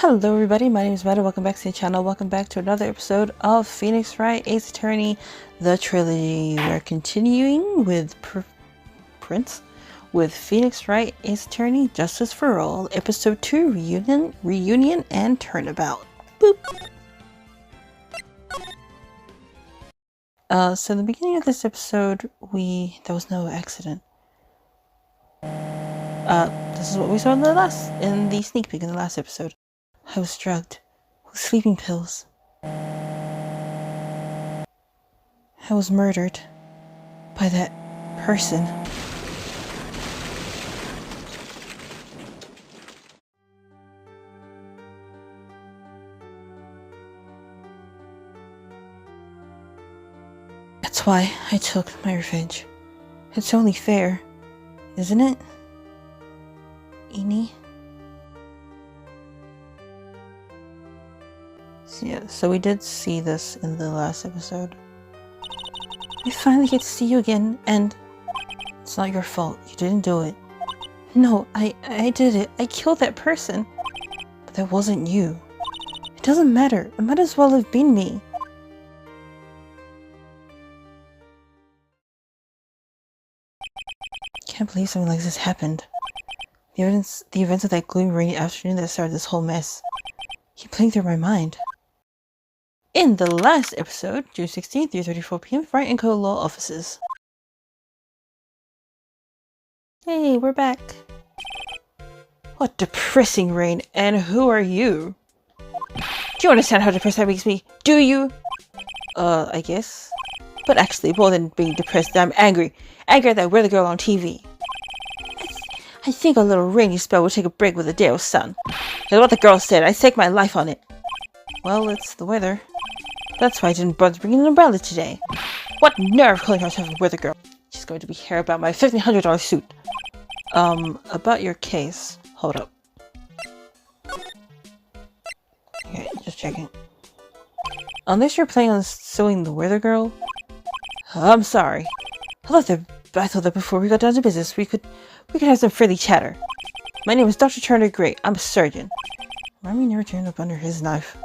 Hello everybody, my name is Meta. Welcome back to the channel. Welcome back to another episode of Phoenix Wright, Ace Attorney, the trilogy. We're continuing with Prince with Phoenix Wright, Ace Attorney, Justice for All, Episode 2, Reunion and Turnabout. Boop! So in the beginning of this episode, there was no accident. This is what we saw in the sneak peek in the last episode. I was drugged with sleeping pills. I was murdered by that person. That's why I took my revenge. It's only fair, isn't it? Eni? Yeah, so we did see this in the last episode. I finally get to see you again, and it's not your fault. You didn't do it. No, I did it. I killed that person. But that wasn't you. It doesn't matter. It might as well have been me. Can't believe something like this happened. The events of that gloomy rainy afternoon that started this whole mess keep playing through my mind. In the last episode, June 16th, 3:34 p.m., Wright and Co. Law Offices. Hey, we're back. What depressing rain, and who are you? Do you understand how depressed that makes me? Do you? I guess. But actually, more than being depressed, I'm angry. Angry at that weather girl on TV. I think a little rainy spell will take a break with a day of sun. That's what the girl said. I staked my life on it. Well, it's the weather. That's why I didn't bother bringing an umbrella today. What nerve calling herself a weather girl? She's going to be here about my $1,500 suit. About your case. Hold up. Okay, just checking. Unless you're planning on suing the weather girl? I'm sorry. I thought that before we got down to business, we could have some friendly chatter. My name is Dr. Turner Gray. I'm a surgeon. Remy never turned up under his knife.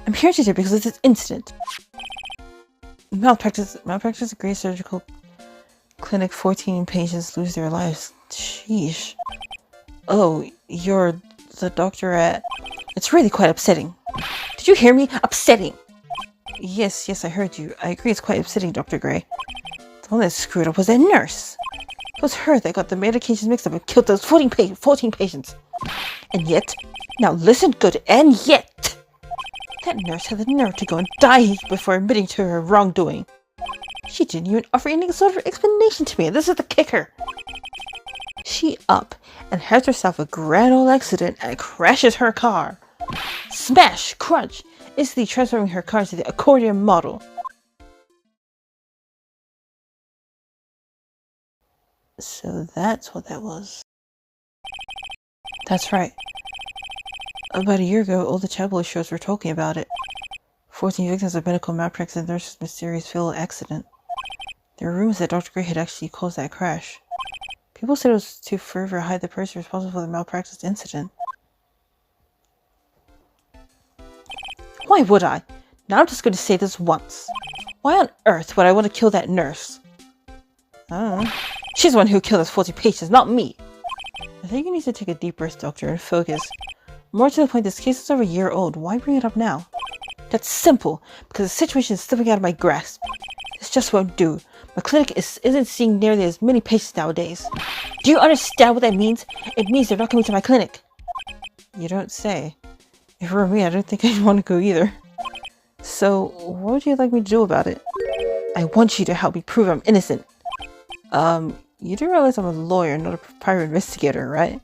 I'm here today because of this incident. Malpractice at Gray Surgical Clinic. 14 patients lose their lives. Sheesh. Oh, you're the doctor at... It's really quite upsetting. Did you hear me? Upsetting! Yes, I heard you. I agree it's quite upsetting, Dr. Gray. The one that screwed up was that nurse. It was her that got the medications mixed up and killed those 14 patients. And yet, now listen good, and yet, that nurse had the nerve to go and die before admitting to her wrongdoing. She didn't even offer any sort of explanation to me, and this is the kicker. She up and has herself a grand old accident and crashes her car. Smash! Crunch! Instantly transforming her car into the accordion model. So that's what that was. That's right. About a year ago, all the tabloid shows were talking about it. 14 victims of medical malpractice and nurse's mysterious fatal accident. There were rumors that Dr. Gray had actually caused that crash. People said it was to further hide the person responsible for the malpractice incident. Why would I? Now I'm just going to say this once. Why on earth would I want to kill that nurse? I don't know. She's the one who killed those 40 patients, not me. I think you need to take a deep breath, Doctor, and focus. More to the point, this case is over a year old. Why bring it up now? That's simple, because the situation is slipping out of my grasp. This just won't do. My clinic isn't seeing nearly as many patients nowadays. Do you understand what that means? It means they're not coming to my clinic. You don't say. If it were me, I don't think I'd want to go either. So, what would you like me to do about it? I want you to help me prove I'm innocent. You do realize I'm a lawyer, not a private investigator, right?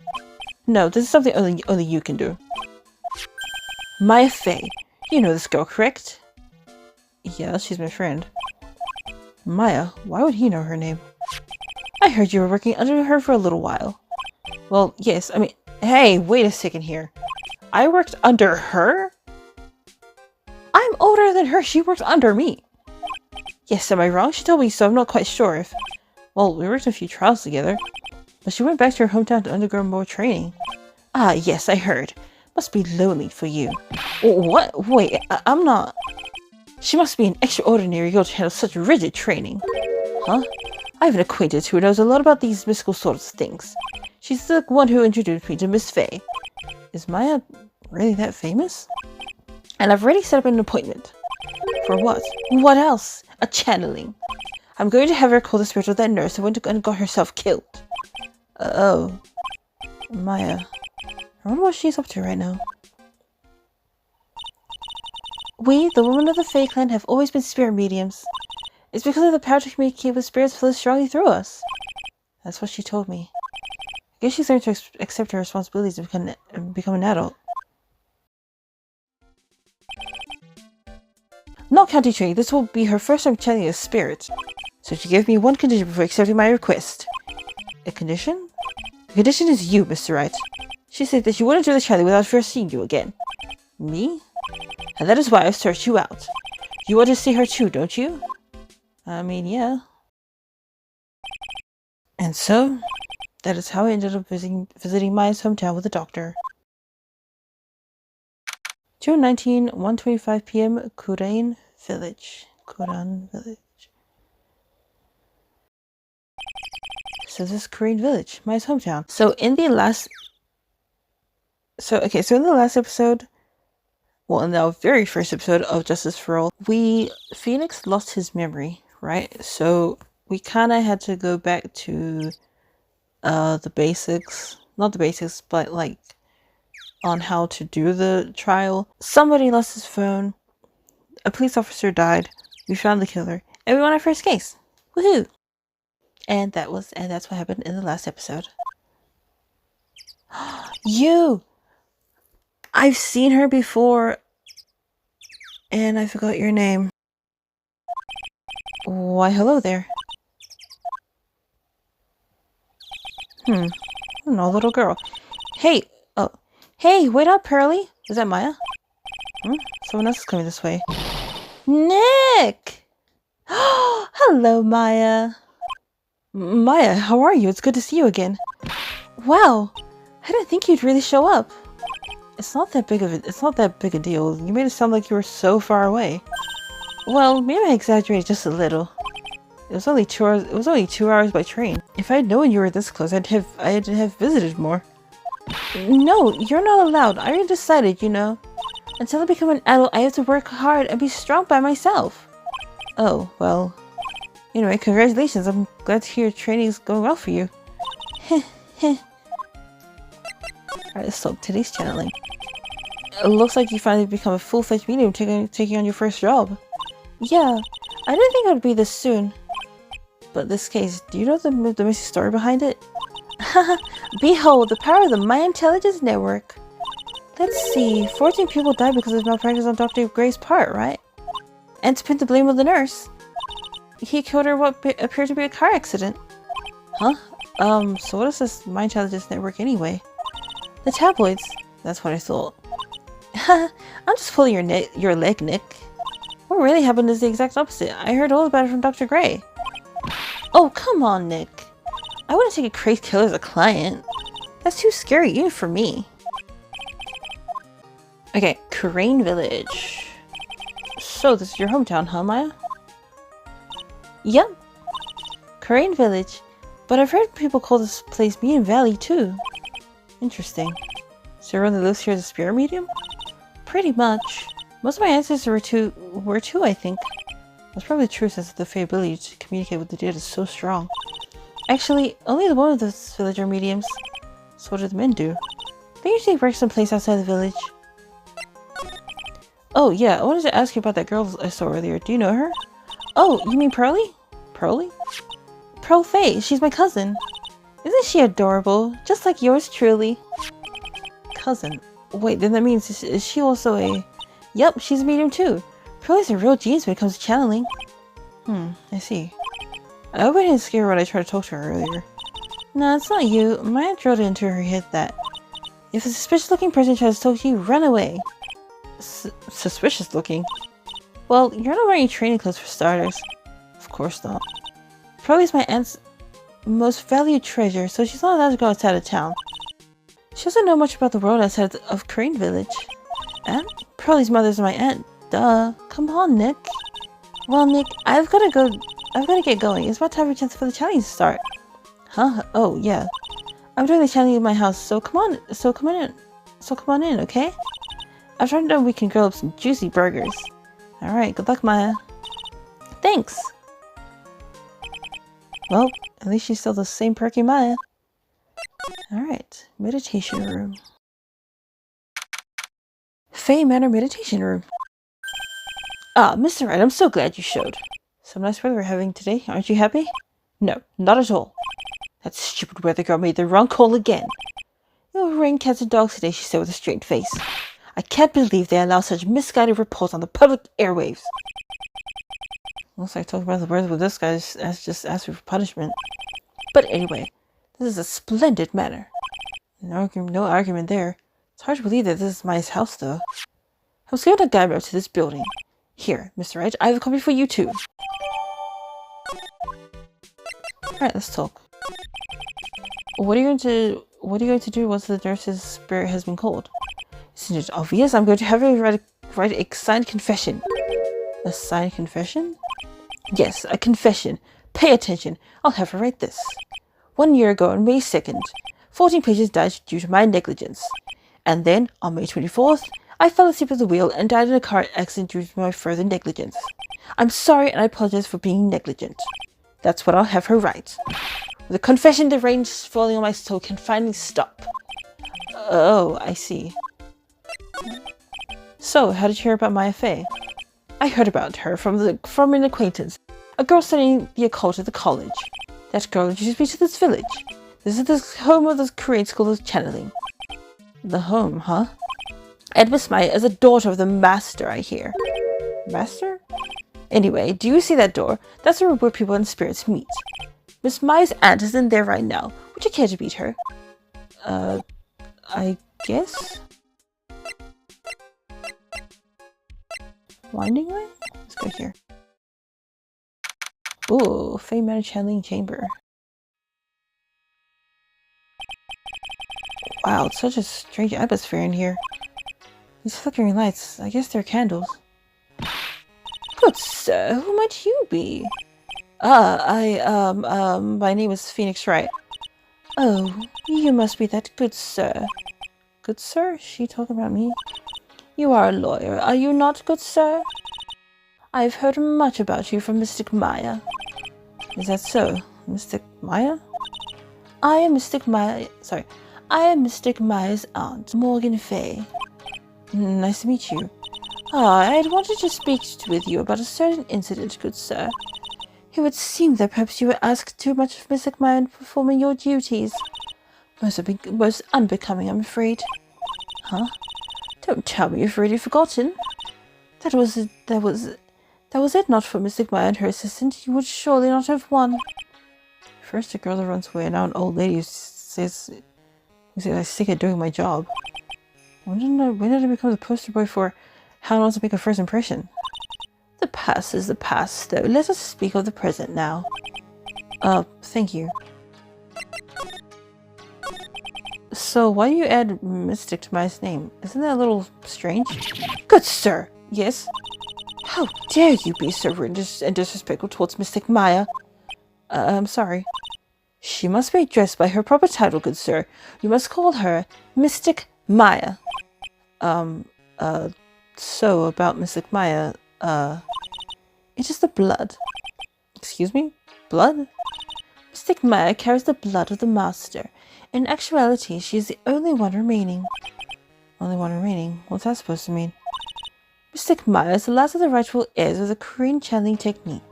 No, this is something only you can do. Maya Fey. You know this girl, correct? Yeah, she's my friend. Maya? Why would he know her name? I heard you were working under her for a little while. Well, yes, I mean... Hey, wait a second here. I worked under her? I'm older than her. She worked under me. Yes, am I wrong? She told me so. I'm not quite sure if... Well, we worked a few trials together. But she went back to her hometown to undergo more training. Ah, yes, I heard. Must be lonely for you. What? Wait, I'm not. She must be an extraordinary girl to handle such rigid training. Huh? I have an acquaintance who knows a lot about these mystical sorts of things. She's the one who introduced me to Miss Faye. Is Maya really that famous? And I've already set up an appointment. For what? What else? A channeling. I'm going to have her call the spirit of that nurse who went and got herself killed. Oh. Maya. I wonder what she's up to right now. We, the women of the Fae clan, have always been spirit mediums. It's because of the power to communicate with spirits flows strongly through us. That's what she told me. I guess she's learned to accept her responsibilities and become an adult. Not counting training, this will be her first time channeling a spirit. So she gave me one condition before accepting my request. A condition? The condition is you, Mr. Wright. She said that she wouldn't do the channeling without first seeing you again. Me? And that is why I've searched you out. You want to see her too, don't you? I mean, yeah. And so, that is how I ended up visiting Maya's hometown with the doctor. June 19, 1:25 p.m. Kuran Village. So this is Kuran Village, Maya's hometown. So in the last episode, well, in the very first episode of Justice for All, Phoenix lost his memory, right? So we kind of had to go back to the basics, not the basics, but like on how to do the trial. Somebody lost his phone, a police officer died, we found the killer, and we won our first case. Woohoo! And that's what happened in the last episode. I've seen her before, and I forgot your name. Why, hello there. No, little girl. Hey, wait up, Pearly. Is that Maya? Someone else is coming this way. Nick! Hello, Maya. Maya, how are you? It's good to see you again. Wow, I didn't think you'd really show up. It's not that big a deal. You made it sound like you were so far away. Well, maybe I exaggerated just a little. It was only 2 hours. It was only 2 hours by train. If I'd known you were this close, I'd have visited more. No, you're not allowed. I already decided, you know. Until I become an adult, I have to work hard and be strong by myself. Oh, well. Anyway, congratulations. I'm glad to hear training is going well for you. Alright, let's stop today's channeling. It looks like you finally become a full-fledged medium taking on your first job. Yeah, I didn't think it would be this soon. But this case, do you know the messy story behind it? Behold, the power of the My Intelligence Network. Let's see, 14 people died because of malpractice on Dr. Gray's part, right? And to pin the blame on the nurse. He killed her in what appeared to be a car accident. Huh? So what is this My Intelligence Network anyway? The tabloids. That's what I thought. I'm just pulling your leg, Nick. What really happened is the exact opposite. I heard all about it from Dr. Gray. Oh, come on, Nick. I wouldn't take a crazy killer as a client. That's too scary even for me. Okay, Kuran Village. So this is your hometown, huh, Maya? Yep. Kuran Village. But I've heard people call this place Medium Valley too. Interesting. So everyone that lives here is a spirit medium? Pretty much. Most of my ancestors were too, I think. That's probably true since the Fae ability to communicate with the dead is so strong. Actually, only the women of this village are mediums. So what do the men do? They usually work someplace outside the village. Oh yeah, I wanted to ask you about that girl I saw earlier. Do you know her? Oh, you mean Pearly? Pearly? Pearl Faye, she's my cousin. Isn't she adorable? Just like yours truly. Cousin? Wait, then that means, is she also a... Yep, she's a medium too. Pearly's a real genius when it comes to channeling. I see. I hope I didn't scare her when I tried to talk to her earlier. No, it's not you. Maya drilled it into her head that if a suspicious looking person tries to talk to you, run away. Suspicious looking? Well, you're not wearing training clothes for starters. Of course not. Pearly's my aunt's most valued treasure, so she's not allowed to go outside of town. She doesn't know much about the world outside of Crane Village. And Pearlie's mother's my aunt. Duh. Come on, Nick. Well, Nick, I've gotta get going. It's about time for the challenge to start. Huh? Oh, yeah. I'm doing the challenge in my house, so come on in, okay? After I'm done, we can grill up some juicy burgers. Alright, good luck, Maya. Thanks! Well, at least she's still the same perky Maya. Alright, meditation room. Faye Manor meditation room. Ah, Mr. Wright, I'm so glad you showed. Some nice weather we're having today, aren't you happy? No, not at all. That stupid weather girl made the wrong call again. It will rain cats and dogs today, she said with a straight face. I can't believe they allow such misguided reports on the public airwaves. Looks like talking about the weather with this guy is just asking for punishment. But anyway, this is a splendid manor. No argument there. It's hard to believe that this is Maya's house, though. I was given a guide route to this building. Here, Mr. Wright, I have a copy for you too. Alright, let's talk. What are you going to do once the nurse's spirit has been called? Isn't it obvious? I'm going to have her write a signed confession. A signed confession? Yes, a confession. Pay attention. I'll have her write this. 1 year ago on May 2nd, 14 patients died due to my negligence. And then, on May 24th, I fell asleep at the wheel and died in a car accident due to my further negligence. I'm sorry and I apologize for being negligent. That's what I'll have her write. With a confession, the rain falling on my soul can finally stop. Oh, I see. So, how did you hear about Maya Fey? I heard about her from an acquaintance, a girl studying the occult at the college. That girl introduced me to this village. This is the home of the Korean School of Channeling. The home, huh? And Miss Maya is a daughter of the master, I hear. Master? Anyway, do you see that door? That's the room where people and spirits meet. Miss Maya's aunt is in there right now. Would you care to meet her? I guess? Winding way? Let's go here. Ooh, Faye Manor Channeling Chamber. Wow, it's such a strange atmosphere in here. These flickering lights, I guess they're candles. Good sir, who might you be? My name is Phoenix Wright. Oh, you must be that good sir. Good sir? Is she talking about me? You are a lawyer, are you not, good sir? I've heard much about you from Mystic Maya. Is that so? Mystic Maya? I am Mystic Maya's aunt, Morgan Fay. Nice to meet you. I had wanted to speak with you about a certain incident, good sir. It would seem that perhaps you were asked too much of Mystic Maya in performing your duties. Most unbecoming, I'm afraid. Huh? Don't tell me you've already forgotten. That was it not for Mystic Maya and her assistant. You would surely not have won. First a girl that runs away, and now an old lady who says I'm sick at doing my job. When did I become the poster boy for how not to make a first impression? The past is the past, though. Let us speak of the present now. Thank you. So, why do you add Mystic to my name? Isn't that a little strange? Good sir! Yes? How dare you be so rude and disrespectful towards Mystic Maya? I'm sorry. She must be addressed by her proper title, good sir. You must call her Mystic Maya. So about Mystic Maya, it is the blood. Excuse me? Blood? Mystic Maya carries the blood of the Master. In actuality, she is the only one remaining. Only one remaining? What's that supposed to mean? Mystic Maya is the last of the rightful heirs of the Korean channeling technique.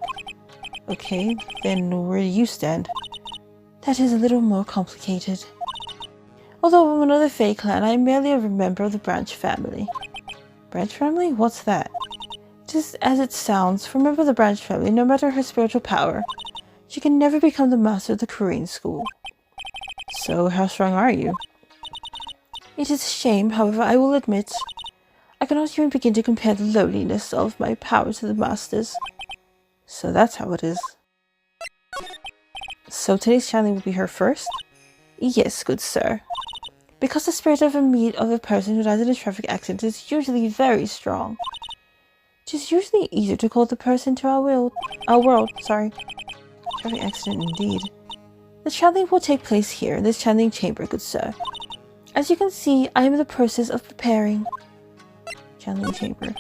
Okay, then where do you stand? That is a little more complicated. Although I'm another Fae clan, I am merely a member of the Branch family. Branch family? What's that? Just as it sounds, for a member of the Branch family, no matter her spiritual power, she can never become the master of the Korean school. So, how strong are you? It is a shame, however, I will admit. I cannot even begin to compare the lowliness of my power to the master's. So that's how it is. So today's channeling will be her first? Yes, good sir. Because the spirit of a person who dies in a traffic accident is usually very strong. It is usually easier to call the person to our world. Traffic accident indeed. The channeling will take place here in this channeling chamber, good sir. As you can see, I am in the process of preparing. Channeling chamber.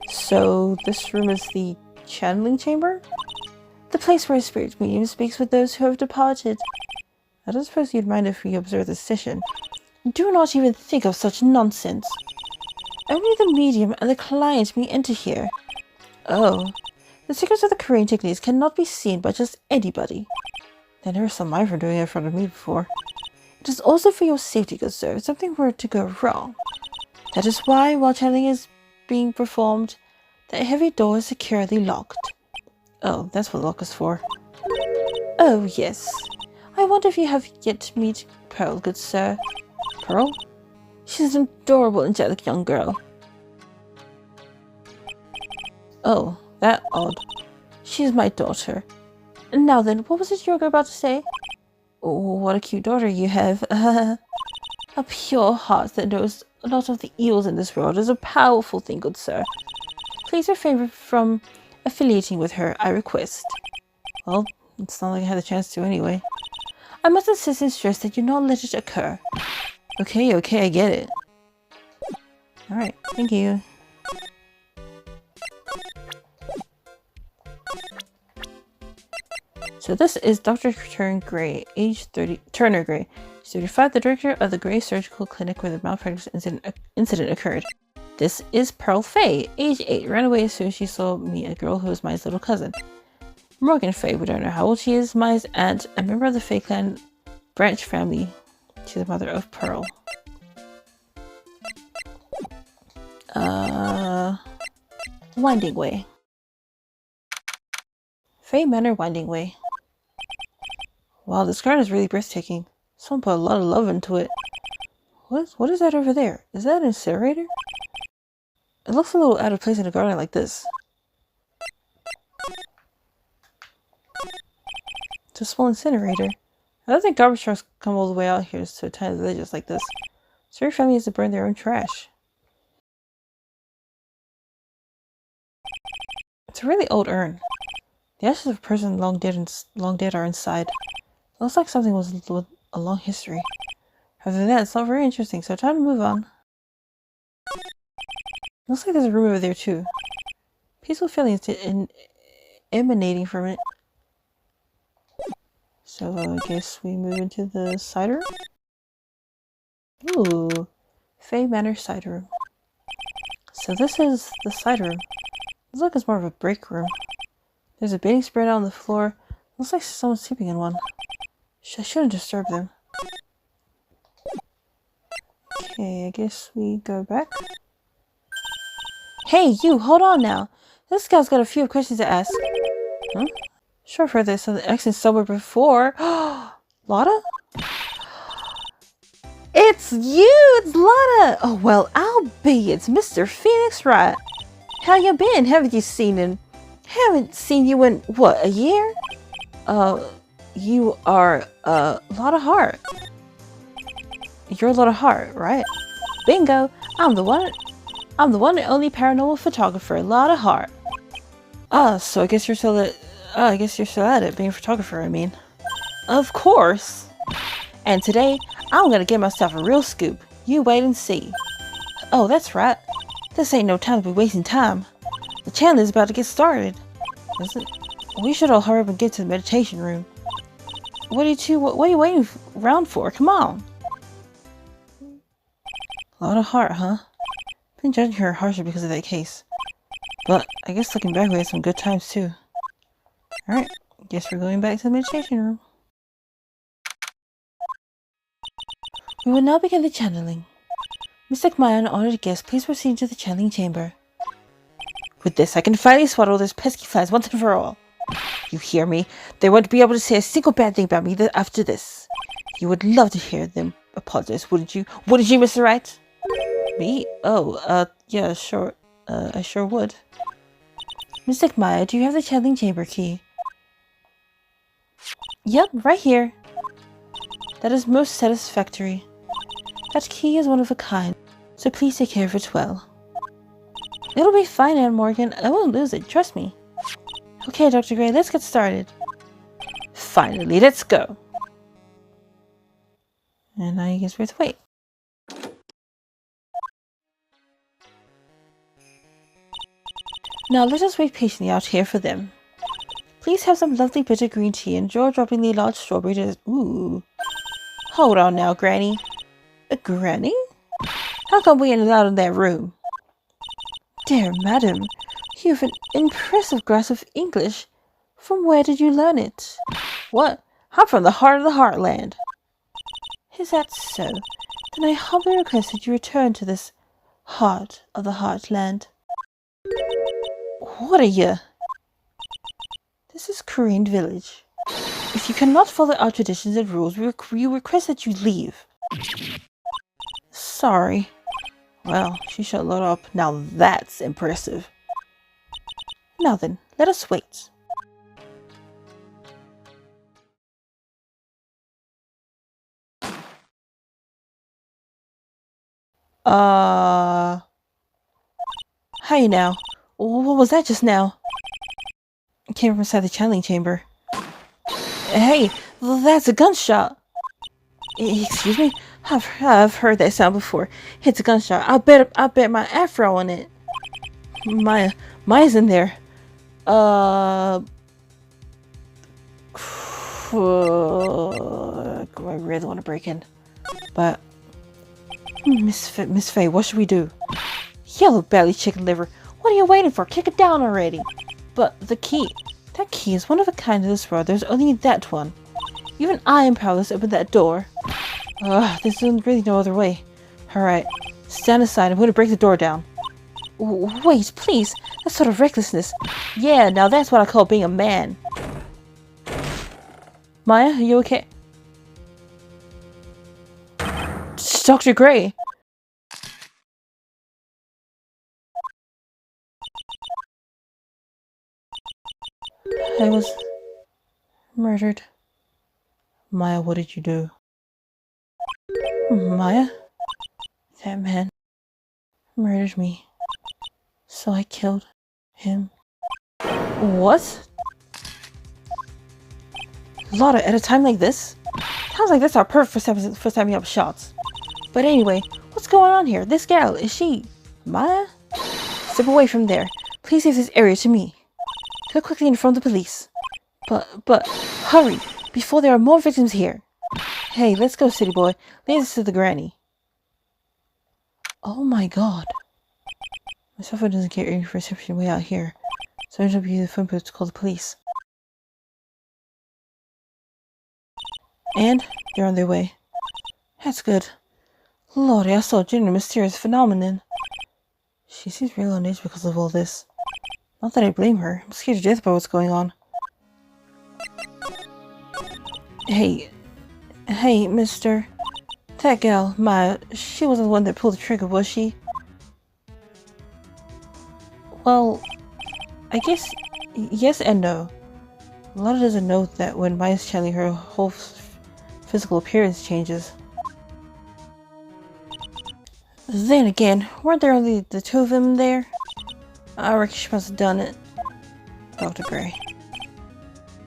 So this room is the channeling chamber? The place where a spirit medium speaks with those who have departed. I don't suppose you'd mind if we observe this session. Do not even think of such nonsense. Only the medium and the client may enter here. Oh. The secrets of the Korean techniques cannot be seen by just anybody. I never saw mine for doing it in front of me before. It is also for your safety, good sir, if something were to go wrong. That is why, while channeling is being performed, the heavy door is securely locked. Oh, that's what lock is for. Oh, yes. I wonder if you have yet to meet Pearl, good sir. Pearl? She's an adorable, angelic young girl. Oh, that odd. She's my daughter. Now then, what was it you were about to say? Oh, what a cute daughter you have. A pure heart that knows a lot of the evils in this world is a powerful thing, good sir. Please refrain from affiliating with her, I request. Well, it's not like I had the chance to anyway. I must insist and stress that you not let it occur. Okay, I get it. Alright, thank you. So this is Dr. Turner Gray, age 30. Turner Gray, 35, the director of the Gray Surgical Clinic where the malpractice incident occurred. This is Pearl Faye, age 8, ran away as soon as she saw me, a girl who was Maya's little cousin. Morgan Faye, we don't know how old she is, Maya's aunt, a member of the Faye clan branch family. She's the mother of Pearl. Winding Way. Faye Manor Winding Way. Wow, this garden is really breathtaking. Someone put a lot of love into it. What is that over there? Is that an incinerator? It looks a little out of place in a garden like this. It's a small incinerator. I don't think garbage trucks come all the way out here to tiny villages like this. So your family has to burn their own trash. It's a really old urn. The ashes of a person long dead are inside. It looks like something was with a long history. Other than that, it's not very interesting, so time to move on. Looks like there's a room over there too. Peaceful feelings emanating from it. So I guess we move into the side room? Ooh, Faye Manor side room. So this is the side room. Looks like it's more of a break room. There's a bedding spread out on the floor. Looks like someone's sleeping in one. I shouldn't disturb them. Okay, I guess we go back. Hey, you! Hold on now! This guy's got a few questions to ask. Huh? Sure, I've heard there's some accident somewhere before. Lotta? It's you! It's Lotta! Oh, well, I'll be. It's Mr. Phoenix Wright. How you been? Haven't seen you in, what, a year? You are, Lotta Hart. You're Lotta Hart, right? Bingo! I'm the one and only paranormal photographer, Lotta Hart. So I guess you're still at it, being a photographer, I mean. Of course! And today, I'm gonna give myself a real scoop. You wait and see. Oh, that's right. This ain't no time to be wasting time. The channel is about to get started. Is it? We should all hurry up and get to the meditation room. What are you waiting around for? Come on. Lotta Hart, huh? Been judging her harshly because of that case. But I guess looking back, we had some good times too. Alright, guess we're going back to the meditation room. We will now begin the channeling. Mystic Maya and honored guests, please proceed to the channeling chamber. With this, I can finally swallow those pesky flies once and for all. You hear me? They won't be able to say a single bad thing about me after this. You would love to hear them apologize, wouldn't you? Wouldn't you, Mr. Wright? Me? Oh, yeah, sure. I sure would. Mystic Maya, do you have the channeling chamber key? Yep, right here. That is most satisfactory. That key is one of a kind, so please take care of it well. It'll be fine, Aunt Morgan. I won't lose it, trust me. Okay, Dr. Gray, let's get started. Finally, let's go. And now you guess we have to wait. Now let us wait patiently out here for them. Please have some lovely bitter green tea and jaw-droppingly large strawberry dessert. Ooh. Hold on now, Granny. A granny? How come we ain't allowed in that room? Dear madam, you have an impressive grasp of English. From where did you learn it? What? I'm from the heart of the heartland. Is that so? Then I humbly request that you return to this heart of the heartland. What are you? This is Korean village. If you cannot follow our traditions and rules, we request that you leave. Sorry. Well, she shut load up. Now that's impressive. Now then, let us wait. Hey now. What was that just now? It came from inside the channeling chamber. Hey, that's a gunshot. Excuse me? I've heard that sound before. It's a gunshot. I bet my afro on it. Maya's in there. I really want to break in. But Miss Faye, what should we do? Yellow belly chicken liver. What are you waiting for? Kick it down already. But the key. That key is one of a kind in this world. There's only that one. Even I am powerless to open that door. There's really no other way. Alright, stand aside. I'm going to break the door down. Wait, please. That's sort of recklessness. Yeah, now that's what I call being a man. Maya, are you okay? It's Dr. Gray. I was murdered. Maya, what did you do? Maya? That man murdered me. So I killed him. What? Lotta, at a time like this? Sounds like that's our perfect first time you have shots. But anyway, what's going on here? This gal, is she Maya? Step away from there. Please leave this area to me. Go quickly in front of the police. But, hurry, before there are more victims here. Hey, let's go, city boy. Lead us to the granny. Oh my god. My cell phone doesn't get any reception way out here. So I ended up using the phone booth to call the police. And they're on their way. That's good. Lordy, I saw a genuine mysterious phenomenon. She seems real on edge because of all this. Not that I blame her. I'm scared to death about what's going on. Hey, mister. That gal, Maya, she wasn't the one that pulled the trigger, was she? Well, I guess yes and no. Lotta doesn't know that when Maya's channeling, her whole physical appearance changes. Then again, weren't there only the two of them there? I reckon she must have done it. Dr. Gray.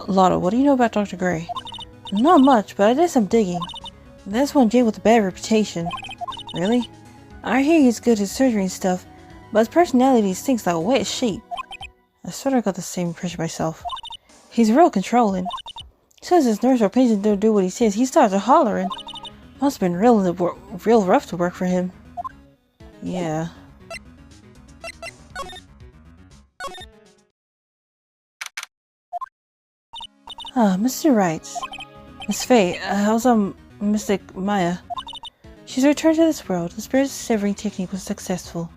Lotta, what do you know about Dr. Gray? Not much, but I did some digging. That's one Jay with a bad reputation. Really? I hear he's good at surgery and stuff, but his personality stinks like a wet sheep. I sort of got the same impression myself. He's real controlling. Says his nurse or patient don't do what he says, he starts hollering. Must have been real rough to work for him. Yeah. Mr. Wright. Miss Faye, how's Mystic Maya? She's returned to this world. The spirit severing technique was successful.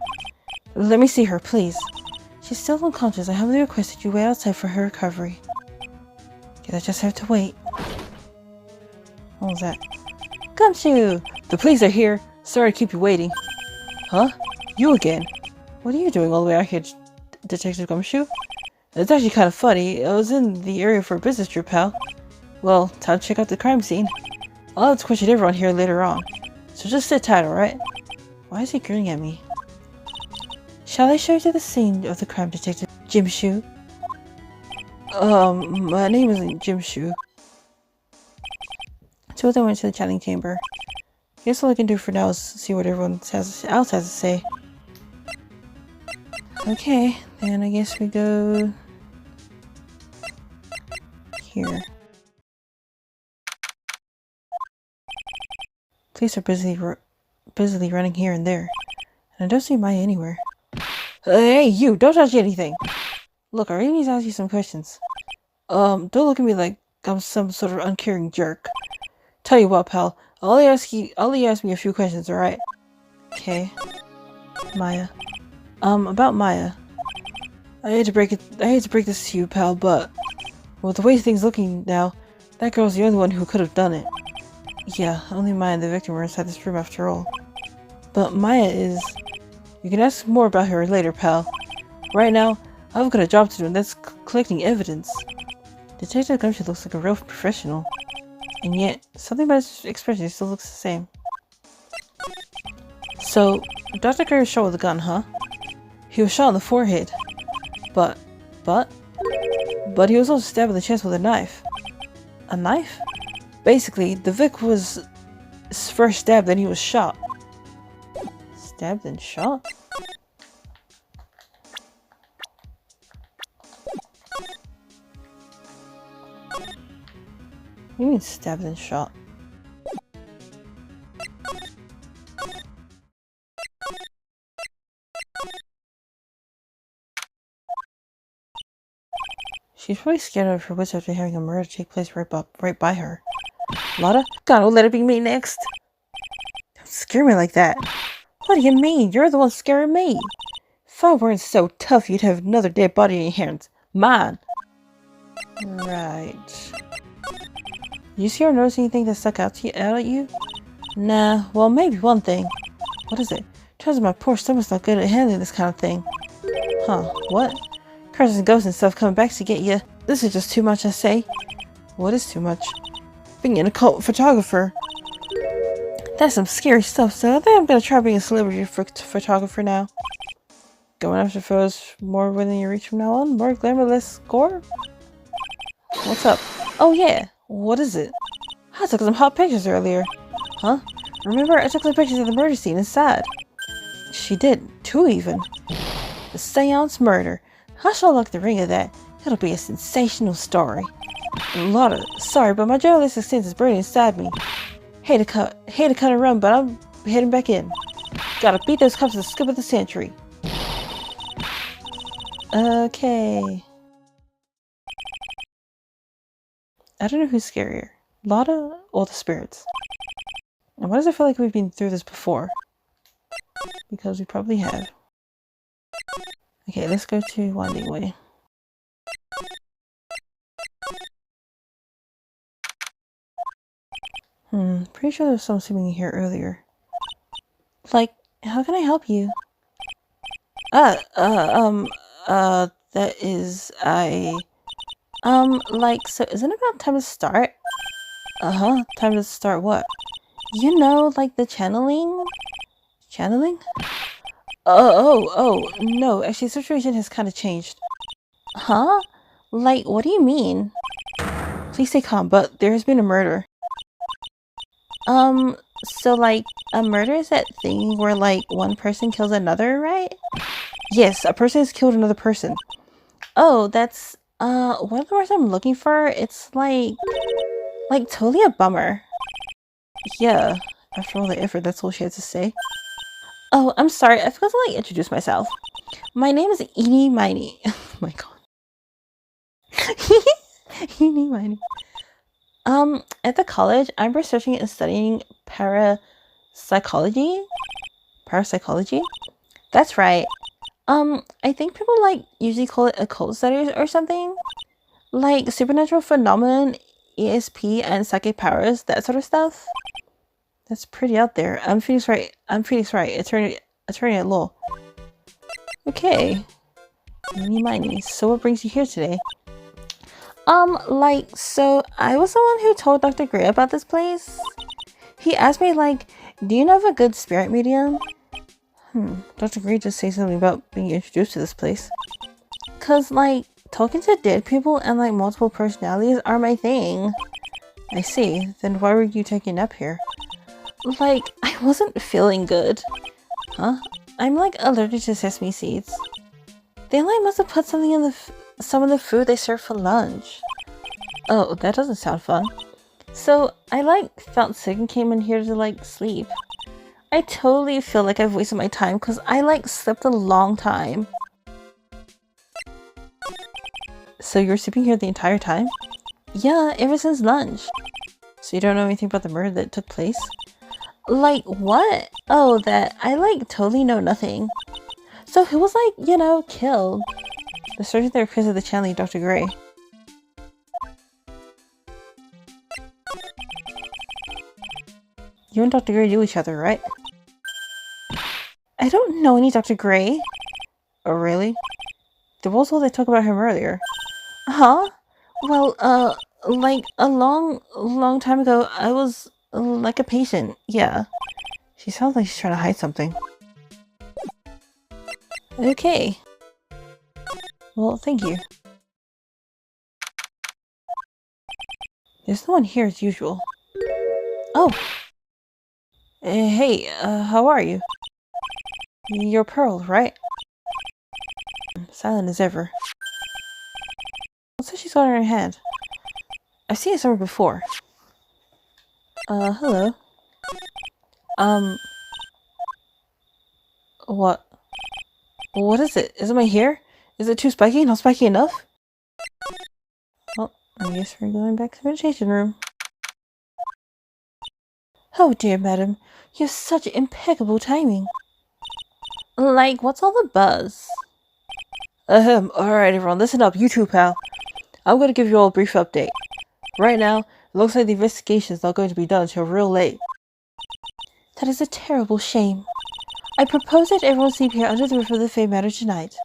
Let me see her, please. She's still unconscious. I humbly request that you wait outside for her recovery. Guess I just have to wait. What was that? Gumshoe! The police are here. Sorry to keep you waiting. Huh? You again? What are you doing all the way out here, Detective Gumshoe? It's actually kind of funny. I was in the area for a business trip, pal. Well, time to check out the crime scene. I'll have to question everyone here later on. So just sit tight, alright? Why is he grinning at me? Shall I show you to the scene of the crime, Detective Jim Shoe? My name isn't Jim Shoe. Two of them went to the chatting chamber. Guess all I can do for now is see what everyone else has to say. Okay, then I guess we go here. Police are busily running here and there, and I don't see Maya anywhere. Hey, you! Don't touch anything! Look, I really need to ask you some questions. Don't look at me like I'm some sort of uncaring jerk. Tell you what, pal. I'll let you ask me a few questions, alright? Okay. Maya. About Maya. I hate to break this to you, pal, but with the way things looking now, that girl's the only one who could have done it. Yeah, only Maya and the victim were inside this room after all. But Maya is... You can ask more about her later, pal. Right now, I've got a job to do, and that's collecting evidence. Detective Gumshoe looks like a real professional. And yet, something about his expression still looks the same. So, Dr. Gray was shot with a gun, huh? He was shot in the forehead. But he was also stabbed in the chest with a knife. A knife? Basically, the Vic was first stabbed, then he was shot. Stabbed and shot? What do you mean stabbed and shot? She's probably scared of her wits after having a murder take place right by her. Lotta? God, don't let it be me next! Don't scare me like that! What do you mean? You're the one scaring me! If I weren't so tough, you'd have another dead body in your hands. Mine! Right. You see or notice anything that stuck out at you? Nah, well, maybe one thing. What is it? Turns out my poor stomach's not good at handling this kind of thing. Huh, what? Curses and ghosts and stuff coming back to get you. This is just too much, I say. What is too much? Being an occult photographer. That's some scary stuff, so I think I'm gonna try being a celebrity photographer now. Going after photos more within your reach from now on? More glamour, less score? What's up? Oh yeah, what is it? I took some hot pictures earlier. Huh? Remember, I took some pictures of the murder scene inside. She did, 2 even. The seance murder. I shall look the ring of that. It'll be a sensational story. Lotta, sorry, but my journalistic sense is burning inside me. Hate to cut and run, but I'm heading back in. Gotta beat those cops at the skip of the century. Okay. I don't know who's scarier, Lotta or the spirits. And why does it feel like we've been through this before? Because we probably have. Okay, let's go to Winding Way. Pretty sure there was someone sleeping here earlier. Like, how can I help you? That is, like, so isn't it about time to start? Time to start what? You know, like the channeling? Channeling? Oh, no, actually the situation has kind of changed. Huh? Like, what do you mean? Please stay calm, but there has been a murder. So like, a murder is that thing where like one person kills another, right? Yes, a person has killed another person. Oh, that's, one of the words I'm looking for, it's like totally a bummer. Yeah, after all the effort, that's all she had to say. Oh, I'm sorry, I forgot to like introduce myself. My name is Eenie Miney. Oh my god. Eenie Miney. At the college, I'm researching and studying parapsychology? Parapsychology? That's right. I think people like usually call it occult studies or something. Like supernatural phenomenon, ESP, and psychic powers, that sort of stuff. That's pretty out there. I'm Phoenix Wright. Attorney at law. Okay. Mini Miney. So what brings you here today? So I was the one who told Dr. Gray about this place. He asked me, like, Do you know of a good spirit medium? Dr. Gray just say something about being introduced to this place. Cause, like, talking to dead people and, like, multiple personalities are my thing. I see. Then why were you taking up here? Like, I wasn't feeling good. Huh? I'm, like, allergic to sesame seeds. They, like, must have put something in some of the food they served for lunch. Oh, that doesn't sound fun. So, I, like, felt sick and came in here to, like, sleep. I totally feel like I've wasted my time because I, like, slept a long time. So you're sleeping here the entire time? Yeah, ever since lunch. So you don't know anything about the murder that took place? Like, what? Oh, that. I, like, totally know nothing. So who was, like, you know, killed? The surgeon therapist of the channeling Dr. Gray. You and Dr. Gray knew each other, right? I don't know any Dr. Gray. Oh, really? There was all they talked about him earlier. Huh? Well, like, a long time ago, I was, like, a patient. Yeah. She sounds like she's trying to hide something. Okay. Well, thank you. There's no one here as usual. Oh! Hey, how are you? You're Pearl, right? Silent as ever. What's that she's got in her hand? I've seen it somewhere before. Hello. What? What is it? Is it my hair? Is it too spiky? Not spiky enough? Well, I guess we're going back to the meditation room. Oh dear, madam. You have such impeccable timing. Like, what's all the buzz? Alright everyone, listen up, you too, pal. I'm gonna give you all a brief update. Right now, it looks like the investigation is not going to be done until real late. That is a terrible shame. I propose that everyone sleep here under the roof of the Fey Manor tonight.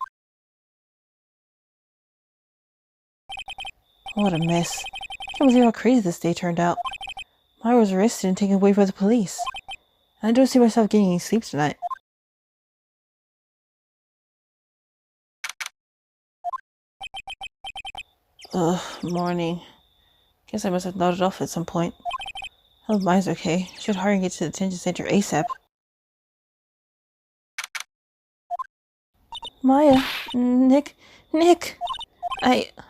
What a mess. I can't believe how crazy this day turned out. Myra was arrested and taken away by the police. I don't see myself getting any sleep tonight. Ugh, morning. Guess I must have nodded off at some point. I hope mine's okay. Should hurry and get to the detention center ASAP. Maya! Nick!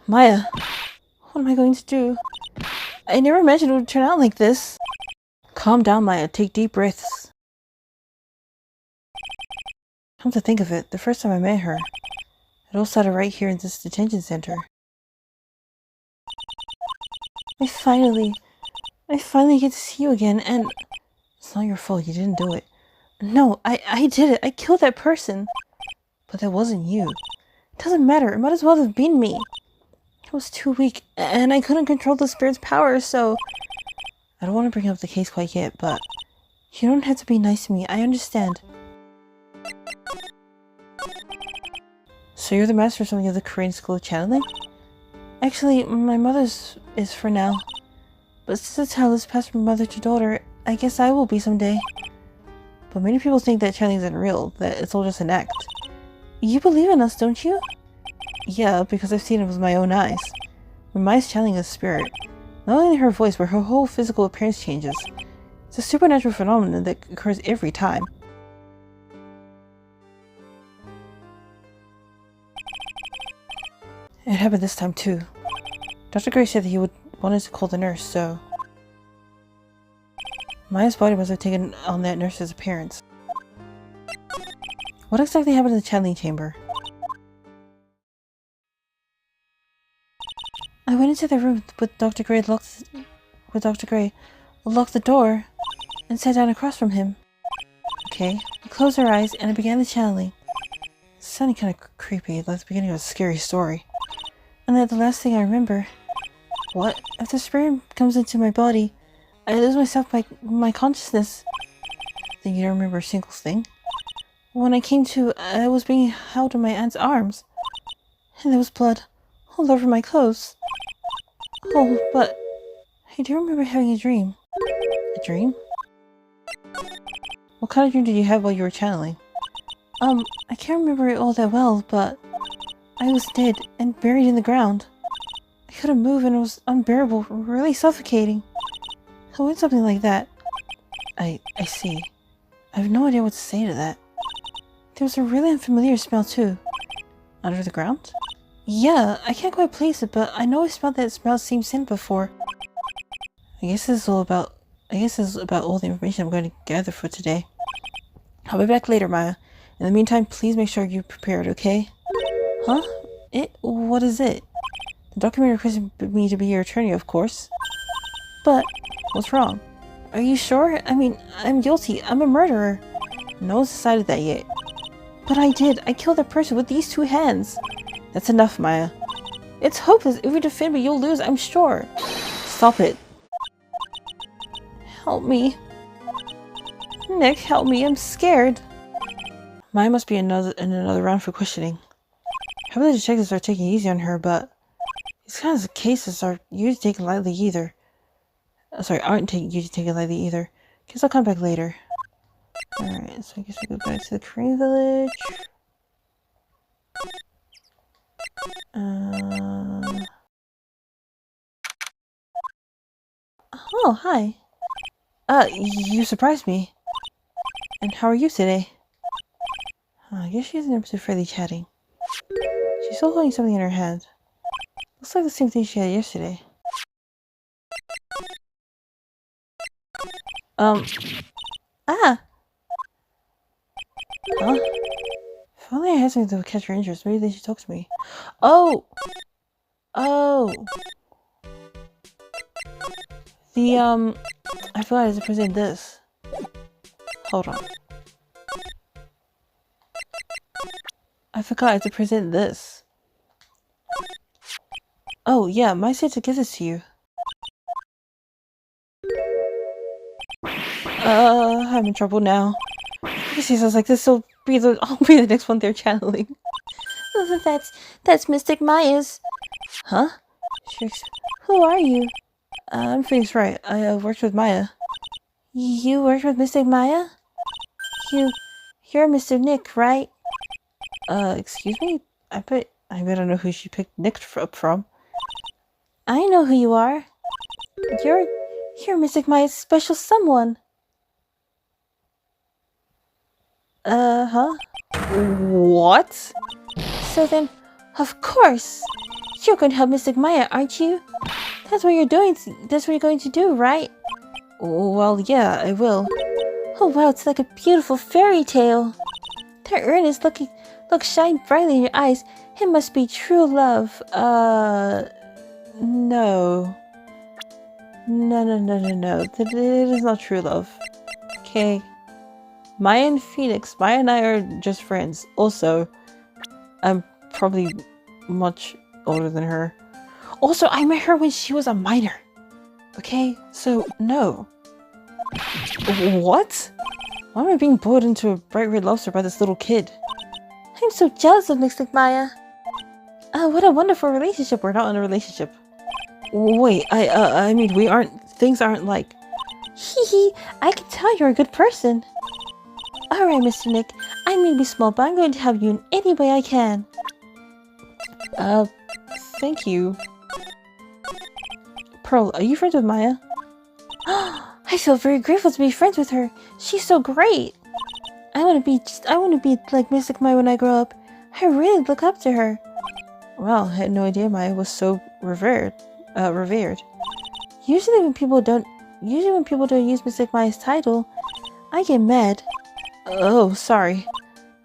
Maya! What am I going to do? I never imagined it would turn out like this. Calm down, Maya. Take deep breaths. Come to think of it, the first time I met her, it all started right here in this detention center. I finally get to see you again, and it's not your fault. You didn't do it. No, I did it. I killed that person. But that wasn't you. It doesn't matter. It might as well have been me. I was too weak, and I couldn't control the spirit's power, so... I don't want to bring up the case quite yet, but... You don't have to be nice to me. I understand. So you're the master of something of the Korean School of Channeling? Actually, my mother's is for now. But since the title is passed from mother to daughter, I guess I will be someday. But many people think that channeling isn't real, that it's all just an act. You believe in us, don't you? Yeah, because I've seen it with my own eyes. When Maya's channeling a spirit, not only her voice, but her whole physical appearance changes. It's a supernatural phenomenon that occurs every time. It happened this time too. Dr. Gray said that he wanted to call the nurse, so... Maya's body must have taken on that nurse's appearance. What exactly happened in the channeling chamber? I went into the room with Dr. Gray, locked the door, and sat down across from him. Okay, we closed our eyes, and I began the channeling. It sounded kind of creepy, like the beginning of a scary story. And then the last thing I remember... What? If the spirit comes into my body, I lose myself by my consciousness. Then you don't remember a single thing? When I came to, I was being held in my aunt's arms. And there was blood all over my clothes. Oh, but I do remember having a dream. A dream? What kind of dream did you have while you were channeling? I can't remember it all that well, but I was dead and buried in the ground. I couldn't move and it was unbearable, really suffocating. So when something like that... I see. I have no idea what to say to that. There was a really unfamiliar smell too. Under the ground? Yeah, I can't quite place it, but I know I smelled that smell same scent before. I guess this is about all the information I'm going to gather for today. I'll be back later, Maya. In the meantime, please make sure you're prepared, okay? Huh? What is it? The document requested me to be your attorney, of course. But, what's wrong? Are you sure? I mean, I'm guilty. I'm a murderer. No one's decided that yet. But I did. I killed that person with these 2 hands. That's enough, Maya. It's hopeless. If we defend me, you'll lose, I'm sure. Stop it. Help me. Nick, help me. I'm scared. Maya must be in another round for questioning. I hope the detectives are taking it easy on her, but these kinds of cases are usually taken lightly either. Aren't usually taken lightly either. Guess I'll come back later. Alright, so I guess we go back to the Korean village. Oh, hi. You surprised me. And how are you today? I guess she isn't too friendly chatting. She's still holding something in her hand. Looks like the same thing she had yesterday. Ah! Huh? If only I had something to catch her interest, maybe they should talk to me. Oh! I forgot I had to present this. Hold on. I forgot I had to present this. Oh, yeah, Maya said to give this to you. I'm in trouble now. This sounds like this will be I'll be the next one they're channeling. That's Mystic Maya's. Huh? Who are you? I'm Phoenix Wright. I worked with Maya. You worked with Mystic Maya? You're Mr. Nick, right? Excuse me? I bet I don't know who she picked Nick up from. I know who you are. You're Mystic Maya's special someone. Huh? What? So then, of course, you're going to help Mystic Maya, aren't you? That's what you're going to do, right? Well, yeah, I will. Oh wow, it's like a beautiful fairy tale. That earnest look shine brightly in your eyes. It must be true love. No. No. It is not true love. Okay. Maya and Phoenix. Maya and I are just friends. Also, I'm probably much older than her. Also, I met her when she was a minor. Okay? So, no. What? Why am I being boiled into a bright red lobster by this little kid? I'm so jealous of Mystic Maya. What a wonderful relationship. We're not in a relationship. Wait, I mean, things aren't like... Hee, I can tell you're a good person. Alright, Mr. Nick, I may be small, but I'm going to help you in any way I can. Thank you. Pearl, are you friends with Maya? I feel very grateful to be friends with her. She's so great. I want to be like Mystic Maya when I grow up. I really look up to her. Wow, I had no idea Maya was so revered. Usually when people don't use Mystic Maya's title, I get mad. Oh, sorry.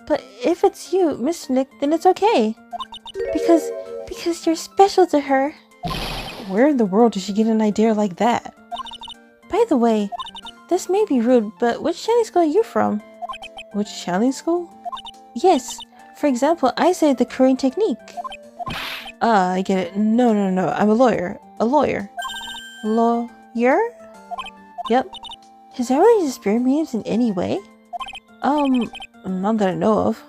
But if it's you, Mr. Nick, then it's okay. Because you're special to her. Where in the world did she get an idea like that? By the way, this may be rude, but which channeling school are you from? Which channeling school? Yes. For example, I said the Korean technique. I get it. No. I'm a lawyer. Lawyer? Yep. Is that related to spirit mediums in any way? Not that I know of.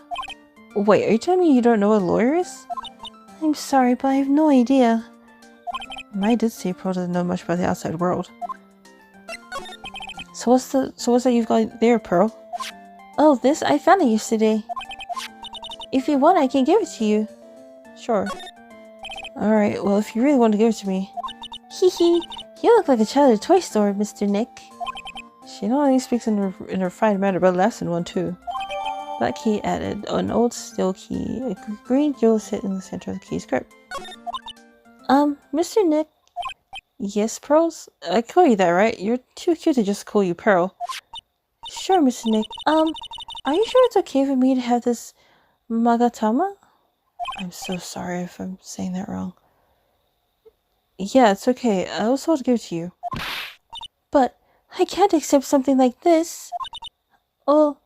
Wait, are you telling me you don't know what a lawyer is? I'm sorry, but I have no idea. Maya did say Pearl doesn't know much about the outside world. So what's that you've got there, Pearl? Oh, this? I found it yesterday. If you want, I can give it to you. Sure. Alright, well, if you really want to give it to me. Hee hee, you look like a child at a toy store, Mr. Nick. She not only speaks in a refined manner, but laughs in one too. That key added an old steel key. A green jewel sit in the center of the key's grip. Mr. Nick. Yes, Pearls? I call you that, right? You're too cute to just call you Pearl. Sure, Mr. Nick. Are you sure it's okay for me to have this Magatama? I'm so sorry if I'm saying that wrong. Yeah, it's okay. I also want to give it to you. But I can't accept something like this. All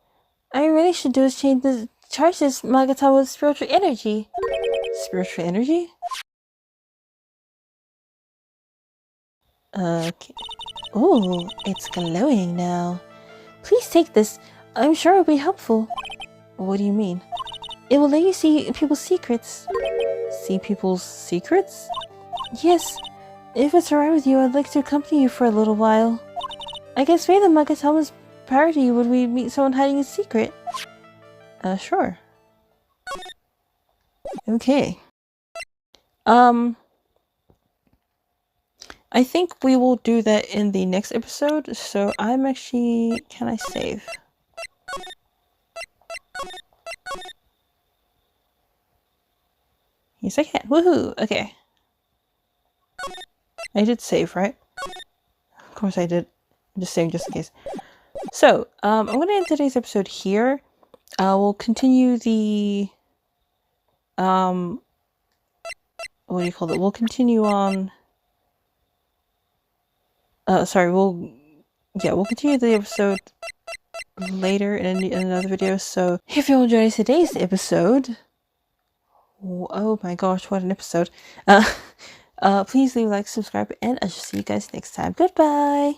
I really should do is charge this Magatama with spiritual energy. Spiritual energy? Okay. Ooh, it's glowing now. Please take this. I'm sure it'll be helpful. What do you mean? It will let you see people's secrets. See people's secrets? Yes. If it's alright with you, I'd like to accompany you for a little while. I guess maybe the Magatama's priority would we meet someone hiding a secret. Sure. Okay. I think we will do that in the next episode, so I'm actually... Can I save? Yes, I can. Woohoo! Okay. I did save, right? Of course I did. I'm just saving just in case. So, I'm going to end today's episode here. We'll continue the... what do you call it? We'll continue on... sorry, we'll continue the episode later in another video. So, if you enjoyed today's episode... Oh my gosh, what an episode. Please leave a like, subscribe, and I'll just see you guys next time. Goodbye!